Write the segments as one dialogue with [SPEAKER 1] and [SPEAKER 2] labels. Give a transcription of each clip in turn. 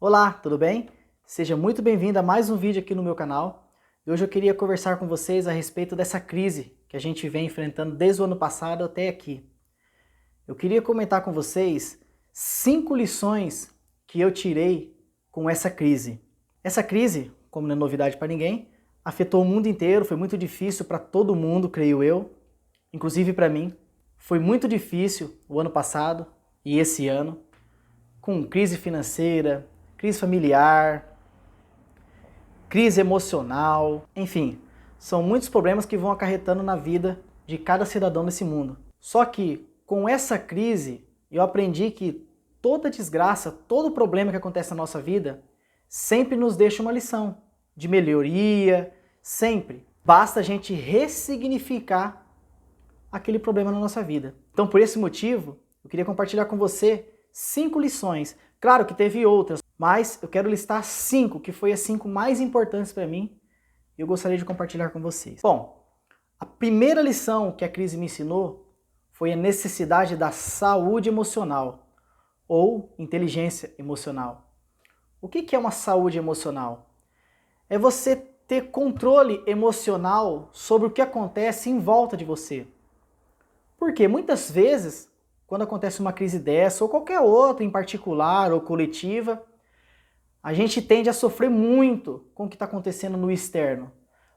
[SPEAKER 1] Olá, tudo bem? Seja muito bem-vindo a mais um vídeo aqui no meu canal. E hoje eu queria conversar com vocês a respeito dessa crise que a gente vem enfrentando desde o ano passado até aqui. Eu queria comentar com vocês 5 lições que eu tirei com essa crise. Essa crise, como não é novidade para ninguém, afetou o mundo inteiro, foi muito difícil para todo mundo, creio eu, inclusive para mim. Foi muito difícil o ano passado e esse ano, com crise financeira, crise familiar, crise emocional, enfim, são muitos problemas que vão acarretando na vida de cada cidadão desse mundo. Só que com essa crise eu aprendi que toda desgraça, todo problema que acontece na nossa vida sempre nos deixa uma lição de melhoria, sempre. Basta a gente ressignificar aquele problema na nossa vida. Então, por esse motivo, eu queria compartilhar com você 5 lições. Claro que teve outras, mas eu quero listar 5 que foi as 5 mais importantes para mim e eu gostaria de compartilhar com vocês. Bom, a primeira lição que a crise me ensinou foi a necessidade da saúde emocional ou inteligência emocional. O que é uma saúde emocional? É você ter controle emocional sobre o que acontece em volta de você. Porque muitas vezes, quando acontece uma crise dessa, ou qualquer outra em particular ou coletiva, a gente tende a sofrer muito com o que está acontecendo no externo.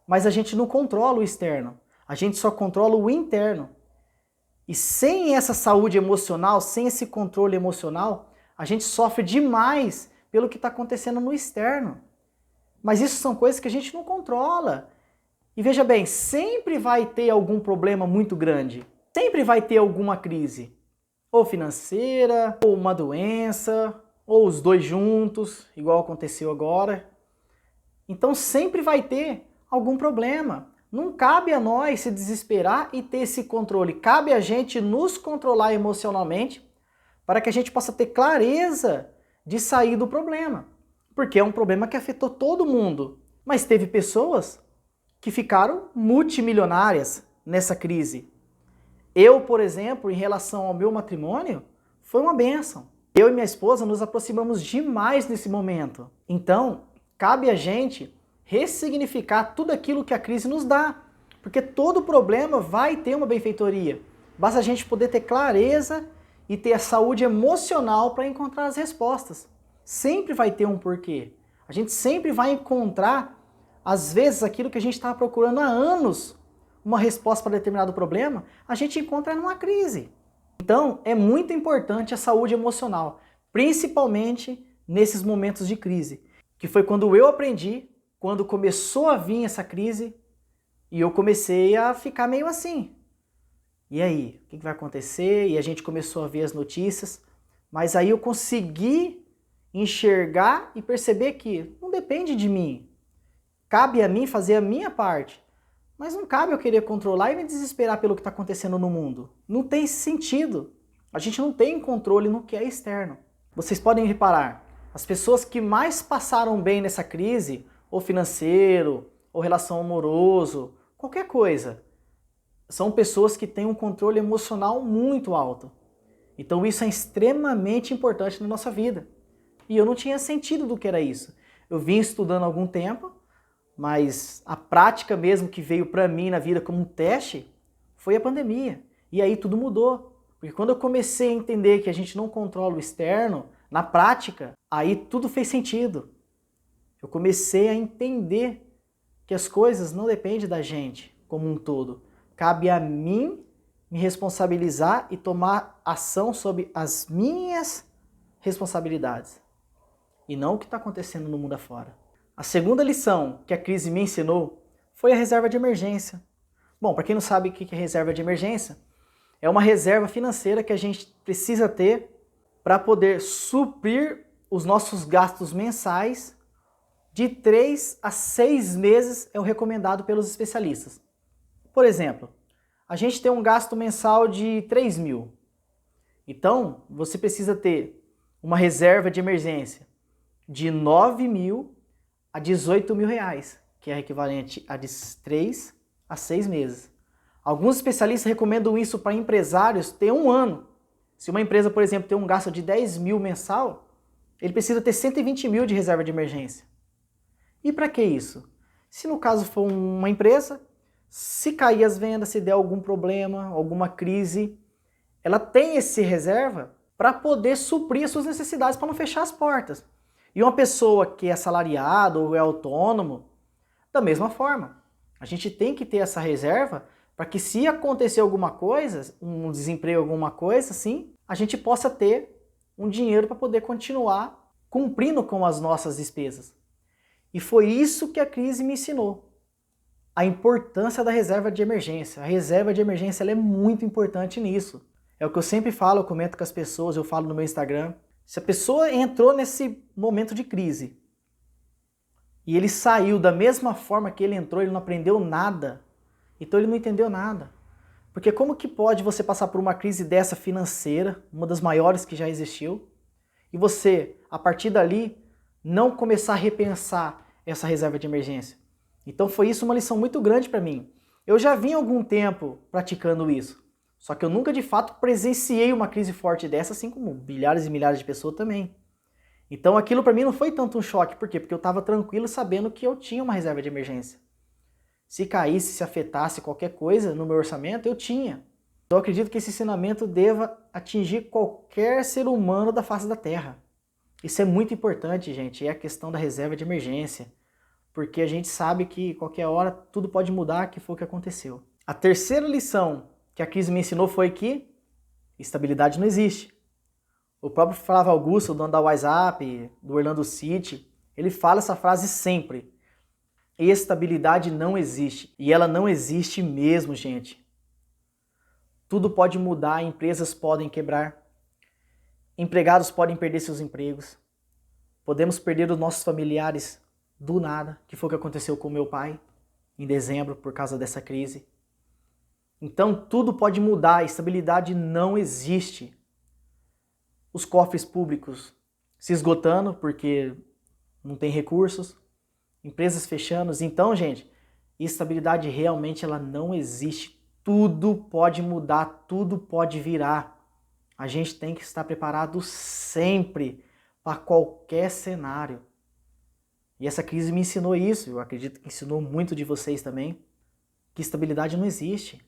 [SPEAKER 1] Mas a gente não controla o externo, a gente só controla o interno. E sem essa saúde emocional, sem esse controle emocional, a gente sofre demais pelo que está acontecendo no externo. Mas isso são coisas que a gente não controla. E veja bem, sempre vai ter algum problema muito grande. Sempre vai ter alguma crise, ou financeira, ou uma doença, ou os dois juntos, igual aconteceu agora. Então sempre vai ter algum problema. Não cabe a nós se desesperar e ter esse controle. Cabe a gente nos controlar emocionalmente para que a gente possa ter clareza de sair do problema. Porque é um problema que afetou todo mundo. Mas teve pessoas que ficaram multimilionárias nessa crise. Eu, por exemplo, em relação ao meu matrimônio, foi uma bênção. Eu e minha esposa nos aproximamos demais nesse momento. Então, cabe a gente ressignificar tudo aquilo que a crise nos dá. Porque todo problema vai ter uma benfeitoria. Basta a gente poder ter clareza e ter a saúde emocional para encontrar as respostas. Sempre vai ter um porquê. A gente sempre vai encontrar, às vezes, aquilo que a gente estava procurando há anos, uma resposta para determinado problema, a gente encontra numa crise. Então, é muito importante a saúde emocional, principalmente nesses momentos de crise, que foi quando eu aprendi, quando começou a vir essa crise, e eu comecei a ficar meio assim. E aí, o que vai acontecer? E a gente começou a ver as notícias, mas aí eu consegui enxergar e perceber que não depende de mim. Cabe a mim fazer a minha parte. Mas não cabe eu querer controlar e me desesperar pelo que está acontecendo no mundo. Não tem sentido. A gente não tem controle no que é externo. Vocês podem reparar, as pessoas que mais passaram bem nessa crise, ou financeiro, ou relação amoroso, qualquer coisa, são pessoas que têm um controle emocional muito alto. Então isso é extremamente importante na nossa vida. E eu não tinha sentido do que era isso. Eu vim estudando há algum tempo, mas a prática mesmo que veio para mim na vida como um teste foi a pandemia. E aí tudo mudou. Porque quando eu comecei a entender que a gente não controla o externo, na prática, aí tudo fez sentido. Eu comecei a entender que as coisas não dependem da gente como um todo. Cabe a mim me responsabilizar e tomar ação sobre as minhas responsabilidades. E não o que está acontecendo no mundo afora. A segunda lição que a crise me ensinou foi a reserva de emergência. Bom, para quem não sabe o que é reserva de emergência, é uma reserva financeira que a gente precisa ter para poder suprir os nossos gastos mensais de 3 a 6 meses é o recomendado pelos especialistas. Por exemplo, a gente tem um gasto mensal de 3 mil. Então, você precisa ter uma reserva de emergência de 9 mil a 18 mil reais, que é equivalente a de 3 a 6 meses. Alguns especialistas recomendam isso para empresários ter um ano. Se uma empresa, por exemplo, tem um gasto de 10 mil mensal, ele precisa ter 120 mil de reserva de emergência. E para que isso? Se no caso for uma empresa, se cair as vendas, se der algum problema, alguma crise, ela tem esse reserva para poder suprir as suas necessidades, para não fechar as portas. E uma pessoa que é assalariado ou é autônomo, da mesma forma. A gente tem que ter essa reserva para que se acontecer alguma coisa, um desemprego, alguma coisa assim, a gente possa ter um dinheiro para poder continuar cumprindo com as nossas despesas. E foi isso que a crise me ensinou. A importância da reserva de emergência. A reserva de emergência ela é muito importante nisso. É o que eu sempre falo, eu comento com as pessoas, eu falo no meu Instagram. Se a pessoa entrou nesse momento de crise e ele saiu da mesma forma que ele entrou, ele não aprendeu nada, então ele não entendeu nada. Porque como que pode você passar por uma crise dessa financeira, uma das maiores que já existiu, e você, a partir dali, não começar a repensar essa reserva de emergência? Então foi isso uma lição muito grande para mim. Eu já vim há algum tempo praticando isso, só que eu nunca de fato presenciei uma crise forte dessa, assim como milhares e milhares de pessoas também. Então aquilo para mim não foi tanto um choque, por quê? Porque eu estava tranquilo sabendo que eu tinha uma reserva de emergência. Se caísse, se afetasse qualquer coisa no meu orçamento, eu tinha. Eu acredito que esse ensinamento deva atingir qualquer ser humano da face da Terra. Isso é muito importante, gente, é a questão da reserva de emergência. Porque a gente sabe que qualquer hora tudo pode mudar, que foi o que aconteceu. A terceira lição que a crise me ensinou foi que estabilidade não existe. O próprio Flávio Augusto, dono da WhatsApp, do Orlando City, ele fala essa frase sempre. Estabilidade não existe. E ela não existe mesmo, gente. Tudo pode mudar, empresas podem quebrar, empregados podem perder seus empregos, podemos perder os nossos familiares do nada, que foi o que aconteceu com meu pai em dezembro por causa dessa crise. Então tudo pode mudar, a estabilidade não existe. Os cofres públicos se esgotando porque não tem recursos, empresas fechando. Então, gente, estabilidade realmente ela não existe. Tudo pode mudar, tudo pode virar. A gente tem que estar preparado sempre para qualquer cenário. E essa crise me ensinou isso, eu acredito que ensinou muito de vocês também, que estabilidade não existe.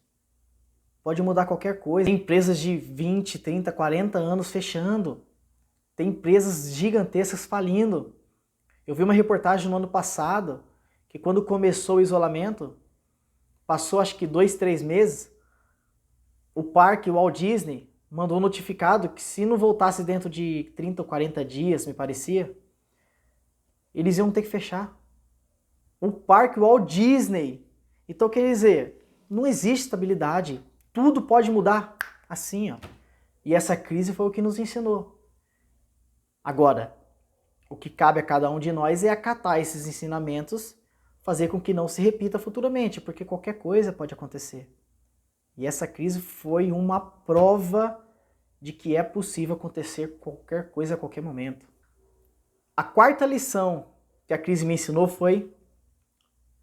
[SPEAKER 1] Pode mudar qualquer coisa. Tem empresas de 20, 30, 40 anos fechando. Tem empresas gigantescas falindo. Eu vi uma reportagem no ano passado, que quando começou o isolamento, passou acho que 2, 3 meses, o parque, o Walt Disney, mandou um notificado que se não voltasse dentro de 30 ou 40 dias, me parecia, eles iam ter que fechar. O parque, o Walt Disney. Então quer dizer, não existe estabilidade. Tudo pode mudar assim, ó. E essa crise foi o que nos ensinou. Agora, o que cabe a cada um de nós é acatar esses ensinamentos, fazer com que não se repita futuramente, porque qualquer coisa pode acontecer. E essa crise foi uma prova de que é possível acontecer qualquer coisa a qualquer momento. A quarta lição que a crise me ensinou foi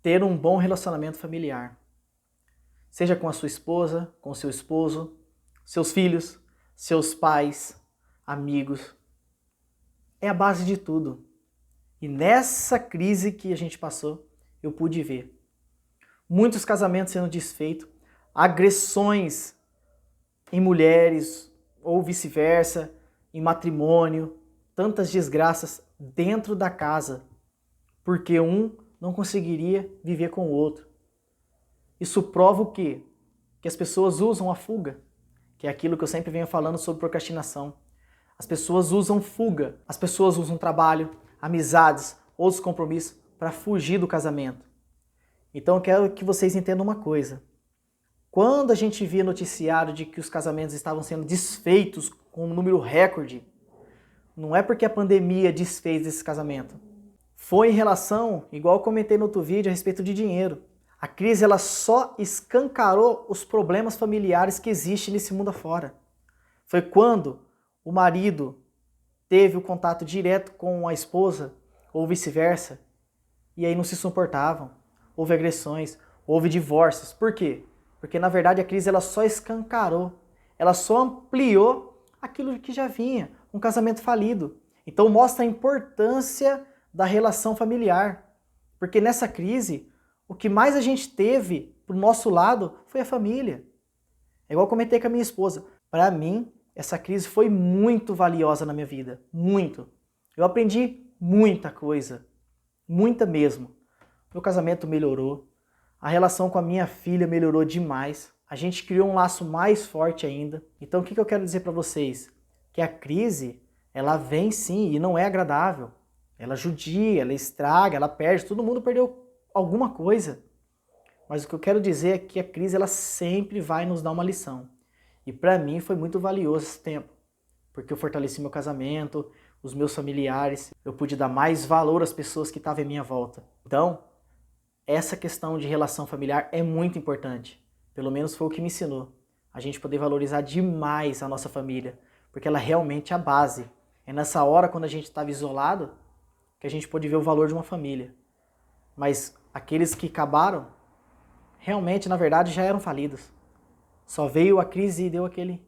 [SPEAKER 1] ter um bom relacionamento familiar. Seja com a sua esposa, com o seu esposo, seus filhos, seus pais, amigos. É a base de tudo. E nessa crise que a gente passou, eu pude ver muitos casamentos sendo desfeitos, agressões em mulheres ou vice-versa, em matrimônio, tantas desgraças dentro da casa, porque um não conseguiria viver com o outro. Isso prova o quê? Que as pessoas usam a fuga, que é aquilo que eu sempre venho falando sobre procrastinação. As pessoas usam fuga, as pessoas usam trabalho, amizades, outros compromissos para fugir do casamento. Então eu quero que vocês entendam uma coisa. Quando a gente via noticiário de que os casamentos estavam sendo desfeitos com um número recorde, não é porque a pandemia desfez esse casamento. Foi em relação, igual eu comentei no outro vídeo, a respeito de dinheiro. A crise ela só escancarou os problemas familiares que existem nesse mundo afora. Foi quando o marido teve o contato direto com a esposa, ou vice-versa, e aí não se suportavam. Houve agressões, houve divórcios. Por quê? Porque na verdade a crise ela só escancarou, ela só ampliou aquilo que já vinha, um casamento falido. Então mostra a importância da relação familiar. Porque nessa crise, o que mais a gente teve pro nosso lado foi a família. É igual eu comentei com a minha esposa. Para mim, essa crise foi muito valiosa na minha vida. Muito. Eu aprendi muita coisa. Muita mesmo. Meu casamento melhorou. A relação com a minha filha melhorou demais. A gente criou um laço mais forte ainda. Então o que eu quero dizer para vocês? Que a crise, ela vem sim e não é agradável. Ela judia, ela estraga, ela perde. Todo mundo perdeu alguma coisa. Mas o que eu quero dizer é que a crise ela sempre vai nos dar uma lição. E para mim foi muito valioso esse tempo. Porque eu fortaleci meu casamento, os meus familiares. Eu pude dar mais valor às pessoas que estavam em minha volta. Então, essa questão de relação familiar é muito importante. Pelo menos foi o que me ensinou. A gente poder valorizar demais a nossa família. Porque ela realmente é a base. É nessa hora, quando a gente estava isolado, que a gente pôde ver o valor de uma família. Mas aqueles que acabaram, realmente, na verdade, já eram falidos. Só veio a crise e deu aquele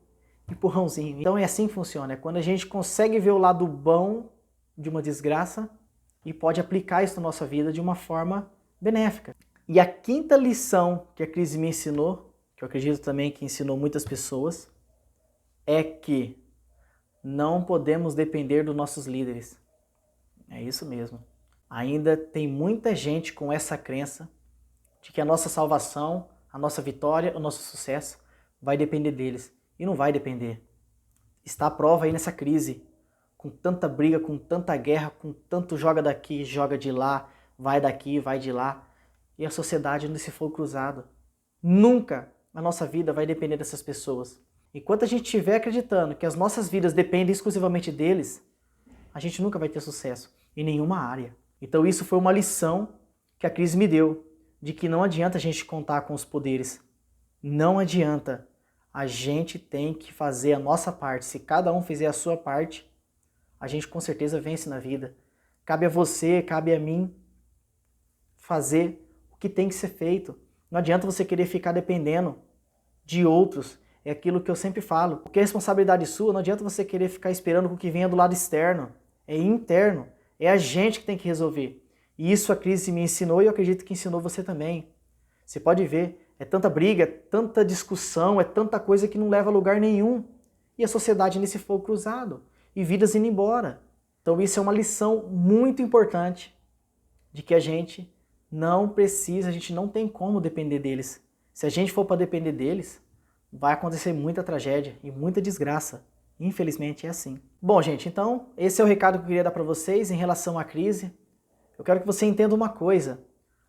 [SPEAKER 1] empurrãozinho. Então é assim que funciona. É quando a gente consegue ver o lado bom de uma desgraça e pode aplicar isso na nossa vida de uma forma benéfica. E a quinta lição que a crise me ensinou, que eu acredito também que ensinou muitas pessoas, é que não podemos depender dos nossos líderes. É isso mesmo. Ainda tem muita gente com essa crença de que a nossa salvação, a nossa vitória, o nosso sucesso vai depender deles. E não vai depender. Está a prova aí nessa crise. Com tanta briga, com tanta guerra, com tanto joga daqui, joga de lá, vai daqui, vai de lá. E a sociedade nesse fogo cruzado. Nunca a nossa vida vai depender dessas pessoas. Enquanto a gente estiver acreditando que as nossas vidas dependem exclusivamente deles, a gente nunca vai ter sucesso em nenhuma área. Então isso foi uma lição que a crise me deu, de que não adianta a gente contar com os poderes. Não adianta. A gente tem que fazer a nossa parte. Se cada um fizer a sua parte, a gente com certeza vence na vida. Cabe a você, cabe a mim fazer o que tem que ser feito. Não adianta você querer ficar dependendo de outros. É aquilo que eu sempre falo. O que é responsabilidade sua, não adianta você querer ficar esperando com o que venha do lado externo. É interno. É a gente que tem que resolver. E isso a crise me ensinou e eu acredito que ensinou você também. Você pode ver, é tanta briga, é tanta discussão, é tanta coisa que não leva a lugar nenhum. E a sociedade nesse fogo cruzado. E vidas indo embora. Então isso é uma lição muito importante de que a gente não precisa, a gente não tem como depender deles. Se a gente for para depender deles, vai acontecer muita tragédia e muita desgraça. Infelizmente é assim. Bom, gente, então esse é o recado que eu queria dar para vocês em relação à crise. Eu quero que você entenda uma coisa.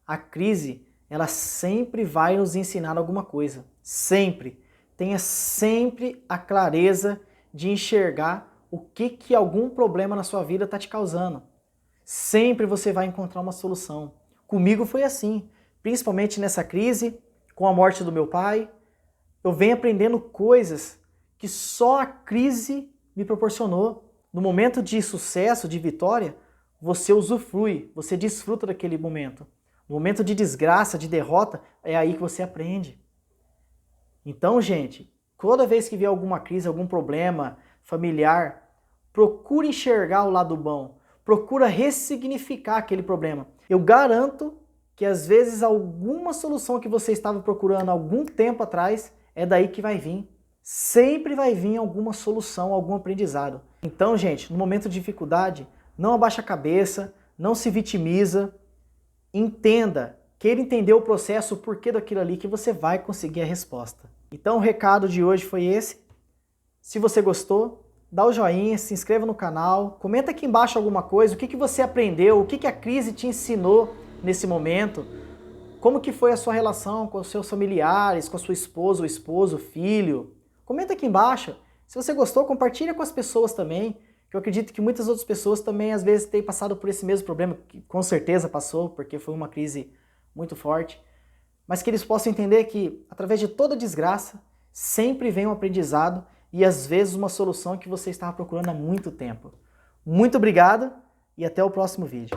[SPEAKER 1] A crise, ela sempre vai nos ensinar alguma coisa. Sempre. Tenha sempre a clareza de enxergar o que algum problema na sua vida está te causando. Sempre você vai encontrar uma solução. Comigo foi assim. Principalmente nessa crise, com a morte do meu pai. Eu venho aprendendo coisas que só a crise me proporcionou. No momento de sucesso, de vitória, você usufrui, você desfruta daquele momento. No momento de desgraça, de derrota, é aí que você aprende. Então, gente, toda vez que vier alguma crise, algum problema familiar, procure enxergar o lado bom. Procura ressignificar aquele problema. Eu garanto que às vezes alguma solução que você estava procurando há algum tempo atrás é daí que vai vir. Sempre vai vir alguma solução, algum aprendizado. Então, gente, no momento de dificuldade, não abaixa a cabeça, não se vitimiza, entenda, queira entender o processo, o porquê daquilo ali, que você vai conseguir a resposta. Então o recado de hoje foi esse. Se você gostou, dá o joinha, se inscreva no canal, comenta aqui embaixo alguma coisa, o que você aprendeu, o que a crise te ensinou nesse momento, como que foi a sua relação com os seus familiares, com a sua esposa, o esposo, o filho. Comenta aqui embaixo. Se você gostou, compartilha com as pessoas também, que eu acredito que muitas outras pessoas também às vezes têm passado por esse mesmo problema, que com certeza passou, porque foi uma crise muito forte, mas que eles possam entender que através de toda desgraça sempre vem um aprendizado e às vezes uma solução que você estava procurando há muito tempo. Muito obrigado e até o próximo vídeo.